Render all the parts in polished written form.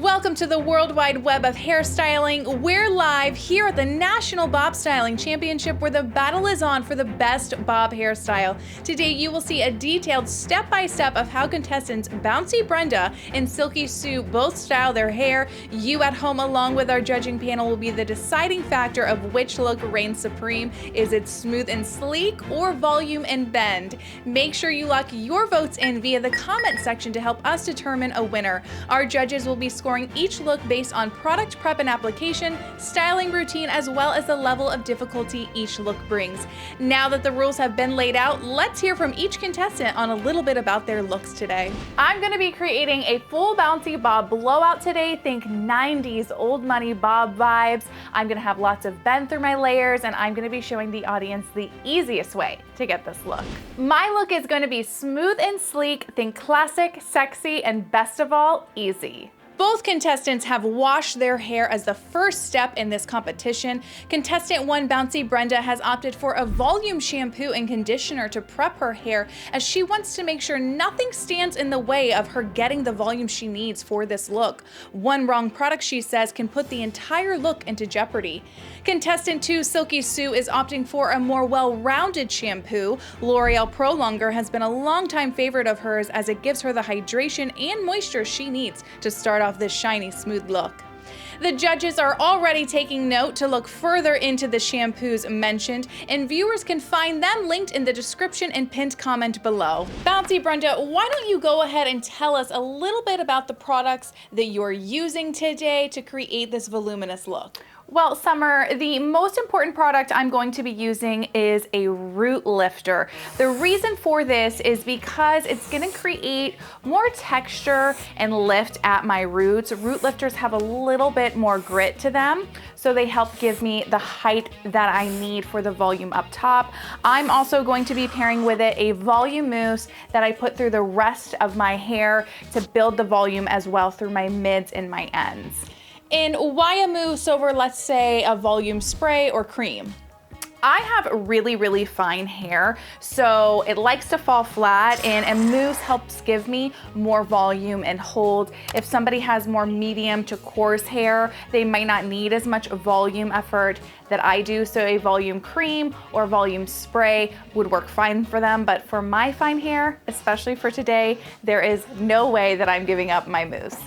Welcome to the World Wide Web of hairstyling. We're live here at the National Bob Styling Championship where the battle is on for the best bob hairstyle. Today you will see a detailed step-by-step of how contestants Bouncy Brenda and Silky Sue both style their hair. You at home along with our judging panel will be the deciding factor of which look reigns supreme. Is it smooth and sleek or volume and bend? Make sure you lock your votes in via the comment section to help us determine a winner. Our judges will be scoring each look based on product prep and application, styling routine, as well as the level of difficulty each look brings. Now that the rules have been laid out, let's hear from each contestant on a little bit about their looks today. I'm going to be creating a full bouncy bob blowout today. Think 90s old money bob vibes. I'm going to have lots of bend through my layers, and I'm going to be showing the audience the easiest way to get this look. My look is going to be smooth and sleek. Think classic, sexy, and best of all, easy. Both contestants have washed their hair as the first step in this competition. Contestant 1, Bouncy Brenda, has opted for a volume shampoo and conditioner to prep her hair as she wants to make sure nothing stands in the way of her getting the volume she needs for this look. One wrong product, she says, can put the entire look into jeopardy. Contestant 2, Silky Sue, is opting for a more well-rounded shampoo. L'Oreal Pro Longer has been a longtime favorite of hers as it gives her the hydration and moisture she needs to start off this shiny, smooth look. The judges are already taking note to look further into the shampoos mentioned, and viewers can find them linked in the description and pinned comment below. Bouncy Brenda, why don't you go ahead and tell us a little bit about the products that you're using today to create this voluminous look? Well, Summer, the most important product I'm going to be using is a root lifter. The reason for this is because it's going to create more texture and lift at my roots. Root lifters have a little bit more grit to them, so they help give me the height that I need for the volume up top. I'm also going to be pairing with it a volume mousse that I put through the rest of my hair to build the volume as well through my mids and my ends. And why a mousse over, let's say, a volume spray or cream? I have really fine hair, so it likes to fall flat, and a mousse helps give me more volume and hold. If somebody has more medium to coarse hair, they might not need as much volume effort that I do, so a volume cream or volume spray would work fine for them. But for my fine hair, especially for today, there is no way that I'm giving up my mousse.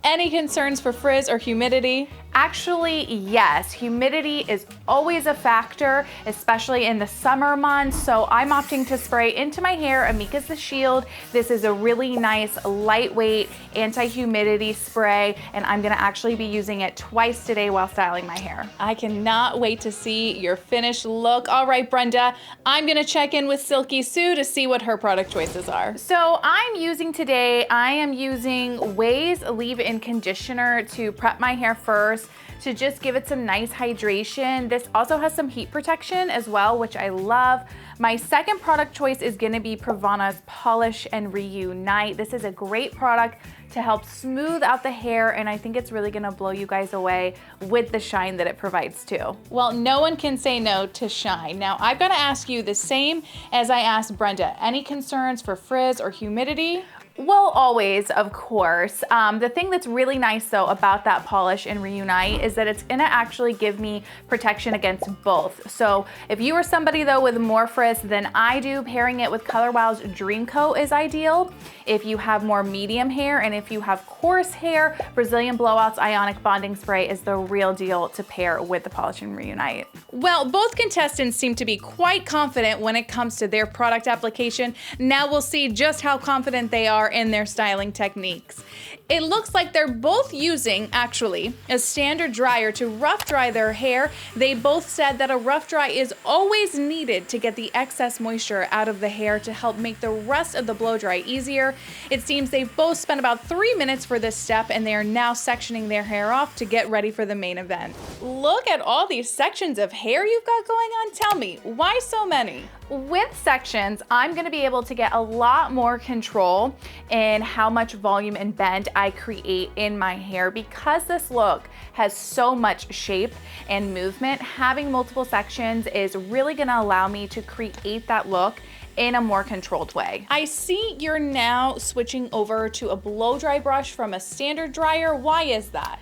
Any concerns for frizz or humidity? Actually, yes. Humidity is always a factor, especially in the summer months, so I'm opting to spray into my hair Amika's The Shield. This is a really nice, lightweight, anti-humidity spray, and I'm gonna actually be using it twice today while styling my hair. I cannot wait to see your finished look. All right, Brenda, I'm gonna check in with Silky Sue to see what her product choices are. So I am using Ways Leave-In Conditioner to prep my hair first, to just give it some nice hydration. This also has some heat protection as well, which I love. My second product choice is gonna be Pravana's Polish and Reunite. This is a great product to help smooth out the hair, and I think it's really gonna blow you guys away with the shine that it provides too. Well, no one can say no to shine. Now, I've gotta ask you the same as I asked Brenda. Any concerns for frizz or humidity? Well, always, of course. The thing that's really nice though about that Polish and Reunite is that it's gonna actually give me protection against both. So if you are somebody though with more frizz than I do, pairing it with Color Wow's Dream Coat is ideal. If you have more medium hair and if you have coarse hair, Brazilian Blowout's Ionic Bonding Spray is the real deal to pair with the Polish and Reunite. Well, both contestants seem to be quite confident when it comes to their product application. Now we'll see just how confident they are in their styling techniques. It looks like they're both using, actually, a standard dryer to rough dry their hair. They both said that a rough dry is always needed to get the excess moisture out of the hair to help make the rest of the blow dry easier. It seems they've both spent about 3 minutes for this step, and they are now sectioning their hair off to get ready for the main event. Look at all these sections of hair you've got going on. Tell me, why so many? With sections, I'm gonna be able to get a lot more control in how much volume and bend I create in my hair. Because this look has so much shape and movement, having multiple sections is really gonna allow me to create that look in a more controlled way. I see you're now switching over to a blow dry brush from a standard dryer. Why is that?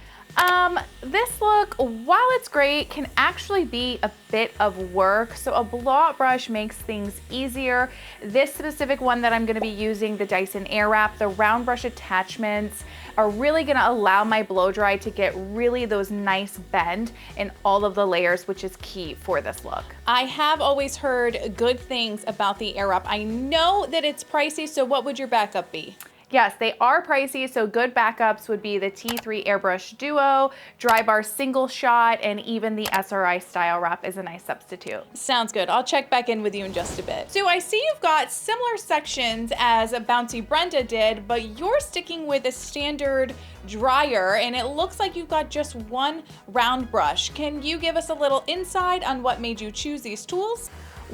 This look, while it's great, can actually be a bit of work. So a blow-out brush makes things easier. This specific one that I'm gonna be using, the Dyson Airwrap, the round brush attachments are really gonna allow my blow dry to get really those nice bend in all of the layers, which is key for this look. I have always heard good things about the Airwrap. I know that it's pricey, so what would your backup be? Yes, they are pricey, so good backups would be the T3 Airbrush Duo, Dry Bar Single Shot, and even the SRI Style Wrap is a nice substitute. Sounds good. I'll check back in with you in just a bit. So I see you've got similar sections as Bouncy Brenda did, but you're sticking with a standard dryer, and it looks like you've got just one round brush. Can you give us a little insight on what made you choose these tools?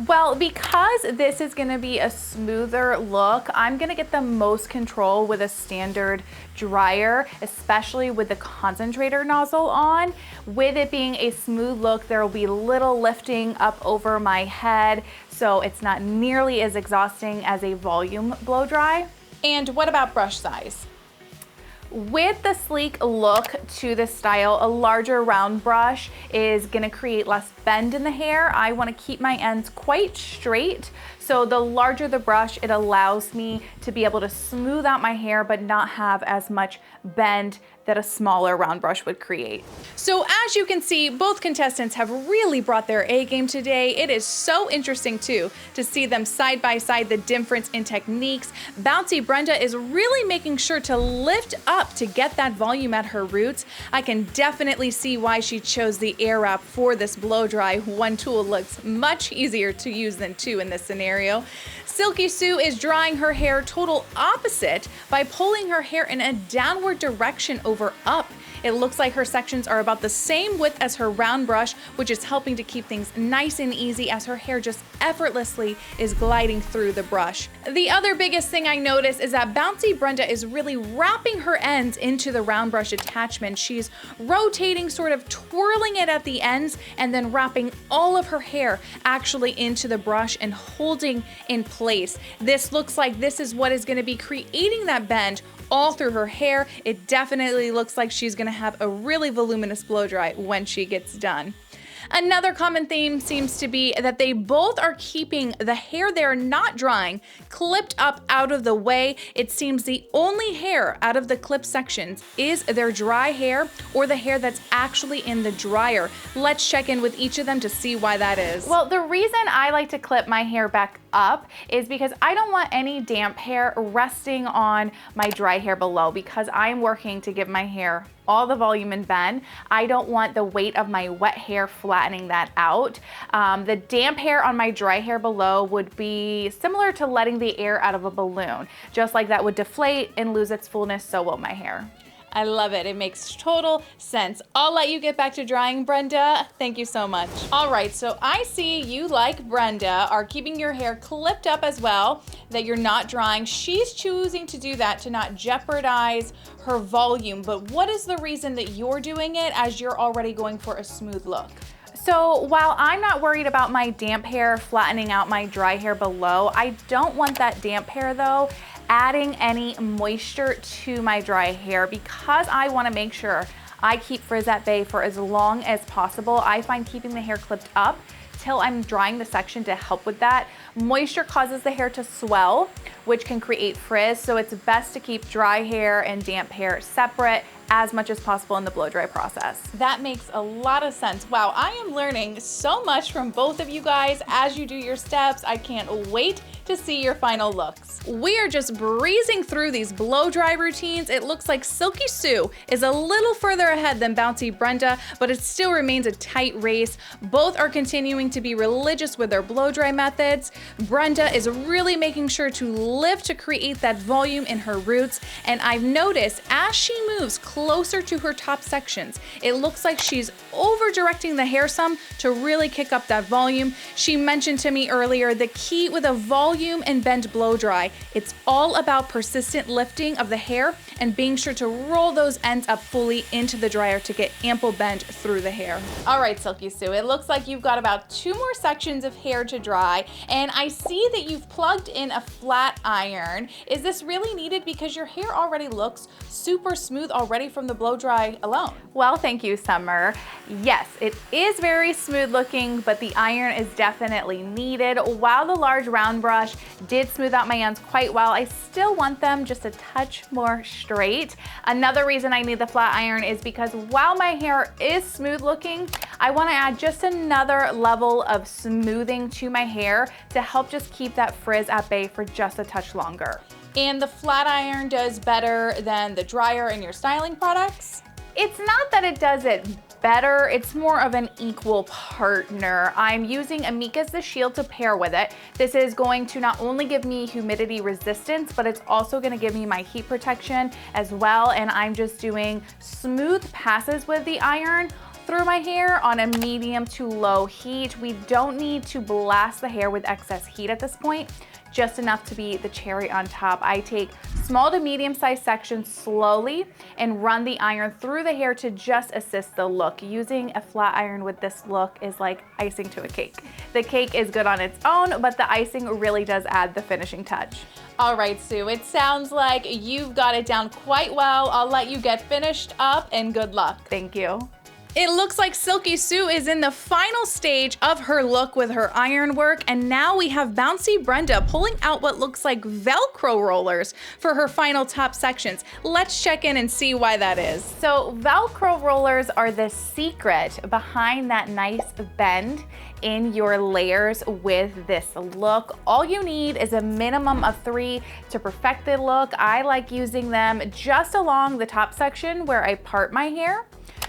Well, because this is gonna be a smoother look, I'm gonna get the most control with a standard dryer, especially with the concentrator nozzle on. With it being a smooth look, there will be little lifting up over my head, so it's not nearly as exhausting as a volume blow dry. And what about brush size? With the sleek look to the style, a larger round brush is gonna create less bend in the hair. I wanna keep my ends quite straight. So the larger the brush, it allows me to be able to smooth out my hair but not have as much bend that a smaller round brush would create. So as you can see, both contestants have really brought their A game today. It is so interesting too to see them side by side, the difference in techniques. Bouncy Brenda is really making sure to lift up to get that volume at her roots. I can definitely see why she chose the Airwrap for this blow dry. One tool looks much easier to use than two in this scenario. Silky Sue is drying her hair total opposite by pulling her hair in a downward direction over up. It looks like her sections are about the same width as her round brush, which is helping to keep things nice and easy as her hair just effortlessly is gliding through the brush. The other biggest thing I noticed is that Bouncy Brenda is really wrapping her ends into the round brush attachment. She's rotating, sort of twirling it at the ends, and then wrapping all of her hair actually into the brush and holding in place. This looks like this is what is going to be creating that bend all through her hair. It definitely looks like she's gonna have a really voluminous blow dry when she gets done. Another common theme seems to be that they both are keeping the hair they're not drying clipped up out of the way. It seems the only hair out of the clip sections is their dry hair or the hair that's actually in the dryer. Let's check in with each of them to see why that is. Well, the reason I like to clip my hair back up is because I don't want any damp hair resting on my dry hair below, because I'm working to give my hair all the volume and bend. I don't want the weight of my wet hair flattening that out. The damp hair on my dry hair below would be similar to letting the air out of a balloon. Just like that would deflate and lose its fullness, so will my hair. I love it. It makes total sense. I'll let you get back to drying, Brenda. Thank you so much. All right, so I see you, like Brenda, are keeping your hair clipped up as well, that you're not drying. She's choosing to do that to not jeopardize her volume, but what is the reason that you're doing it as you're already going for a smooth look? So while I'm not worried about my damp hair flattening out my dry hair below, I don't want that damp hair though adding any moisture to my dry hair, because I want to make sure I keep frizz at bay for as long as possible. I find keeping the hair clipped up till I'm drying the section to help with that. Moisture causes the hair to swell, which can create frizz, so it's best to keep dry hair and damp hair separate as much as possible in the blow dry process. That makes a lot of sense. Wow, I am learning so much from both of you guys as you do your steps. I can't wait to see your final looks. We are just breezing through these blow dry routines. It looks like Silky Sue is a little further ahead than Bouncy Brenda, but it still remains a tight race. Both are continuing to be religious with their blow dry methods. Brenda is really making sure to lift to create that volume in her roots, and I've noticed as she moves closer to her top sections. It looks like she's over directing the hair some to really kick up that volume. She mentioned to me earlier the key with a volume and bend blow dry. It's all about persistent lifting of the hair and being sure to roll those ends up fully into the dryer to get ample bend through the hair. All right, Silky Sue, it looks like you've got about 2 more sections of hair to dry, and I see that you've plugged in a flat iron. Is this really needed because your hair already looks super smooth already from the blow dry alone? Well, thank you, Summer. Yes, it is very smooth looking, but the iron is definitely needed. While the large round brush did smooth out my ends quite well, I still want them just a touch more straight. Another reason I need the flat iron is because while my hair is smooth looking, I want to add just another level of smoothing to my hair to help just keep that frizz at bay for just a touch longer. And the flat iron does better than the dryer in your styling products? It's not that it does it better, it's more of an equal partner. I'm using Amika's The Shield to pair with it. This is going to not only give me humidity resistance, but it's also going to give me my heat protection as well. And I'm just doing smooth passes with the iron through my hair on a medium to low heat. We don't need to blast the hair with excess heat at this point, just enough to be the cherry on top. I take small to medium sized sections slowly and run the iron through the hair to just assist the look. Using a flat iron with this look is like icing to a cake. The cake is good on its own, but the icing really does add the finishing touch. All right, Sue, it sounds like you've got it down quite well. I'll let you get finished up and good luck. Thank you. It looks like Silky Sue is in the final stage of her look with her iron work, and now we have Bouncy Brenda pulling out what looks like Velcro rollers for her final top sections. Let's check in and see why that is. So Velcro rollers are the secret behind that nice bend in your layers with this look. All you need is a minimum of 3 to perfect the look. I like using them just along the top section where I part my hair.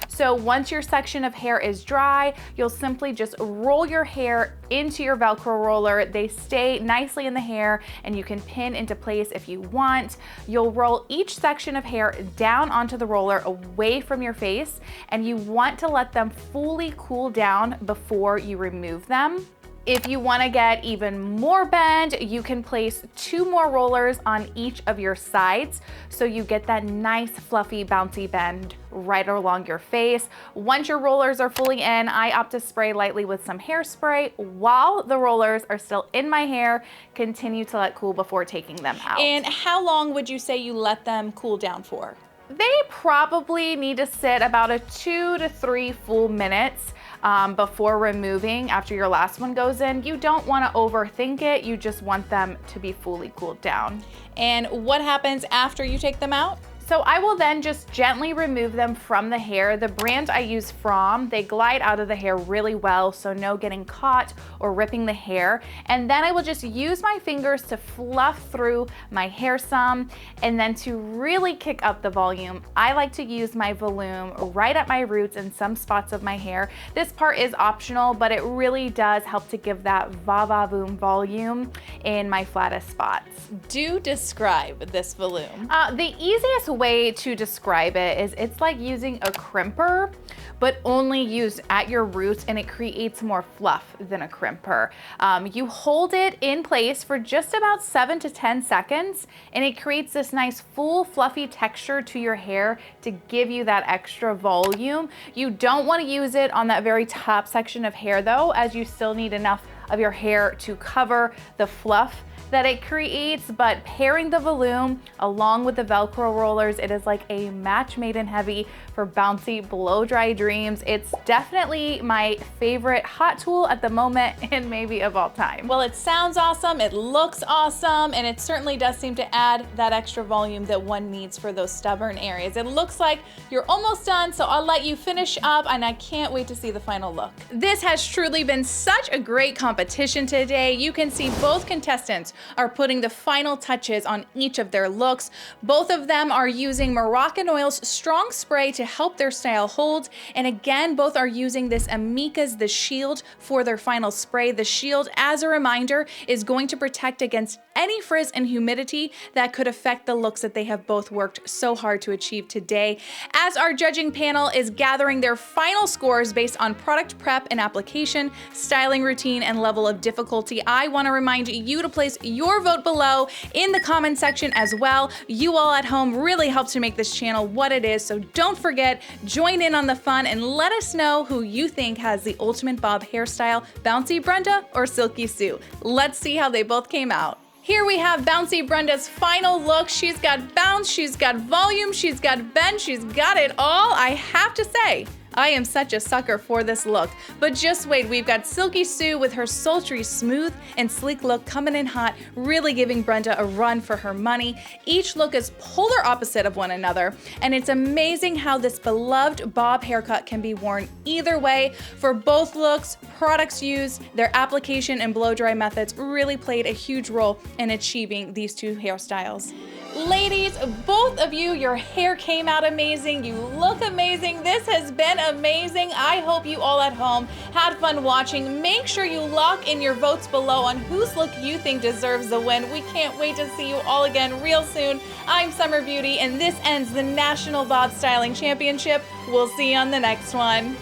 So once your section of hair is dry, you'll simply just roll your hair into your Velcro roller. They stay nicely in the hair and you can pin into place if you want. You'll roll each section of hair down onto the roller away from your face, and you want to let them fully cool down before you remove them. If you want to get even more bend, you can place 2 more rollers on each of your sides so you get that nice fluffy bouncy bend right along your face. Once your rollers are fully in, I opt to spray lightly with some hairspray while the rollers are still in my hair. Continue to let cool before taking them out. And how long would you say you let them cool down for? They probably need to sit about a 2 to 3 full minutes before removing after your last one goes in. You don't want to overthink it. You just want them to be fully cooled down. And what happens after you take them out? So I will then just gently remove them from the hair. The brand I use From, they glide out of the hair really well, so no getting caught or ripping the hair. And then I will just use my fingers to fluff through my hair some, and then to really kick up the volume, I like to use my volume right at my roots and some spots of my hair. This part is optional, but it really does help to give that va-va-voom volume in my flattest spots. Do describe this volume. The easiest way to describe it is it's like using a crimper, but only used at your roots, and it creates more fluff than a crimper. You hold it in place for just about 7 to 10 seconds, and it creates this nice full fluffy texture to your hair to give you that extra volume. You don't want to use it on that very top section of hair though, as you still need enough of your hair to cover the fluff that it creates. But pairing the volume along with the Velcro rollers, it is like a match made in heavy for bouncy blow dry dreams. It's definitely my favorite hot tool at the moment and maybe of all time. Well, it sounds awesome, it looks awesome, and it certainly does seem to add that extra volume that one needs for those stubborn areas. It looks like you're almost done, so I'll let you finish up, and I can't wait to see the final look. This has truly been such a great competition today. You can see both contestants are putting the final touches on each of their looks. Both of them are using Moroccan-Oil's strong spray to help their style hold. And again, both are using this Amika's The Shield for their final spray. The Shield, as a reminder, is going to protect against any frizz and humidity that could affect the looks that they have both worked so hard to achieve today. As our judging panel is gathering their final scores based on product prep and application, styling routine, and level of difficulty, I want to remind you to place your vote below in the comment section as well. You all at home really help to make this channel what it is, so don't forget, join in on the fun and let us know who you think has the ultimate bob hairstyle, Bouncy Brenda or Silky Sue. Let's see how they both came out. Here we have Bouncy Brenda's final look. She's got bounce, she's got volume, she's got bend, she's got it all. I have to say, I am such a sucker for this look. But just wait, we've got Silky Sue with her sultry, smooth, and sleek look coming in hot, really giving Brenda a run for her money. Each look is polar opposite of one another, and it's amazing how this beloved bob haircut can be worn either way. For both looks, products used, their application and blow dry methods really played a huge role in achieving these two hairstyles. Ladies, both of you, your hair came out amazing. You look amazing. This has been amazing. I hope you all at home had fun watching. Make sure you lock in your votes below on whose look you think deserves the win. We can't wait to see you all again real soon. I'm Summer Beauty, and this ends the National Bob Styling Championship. We'll see you on the next one.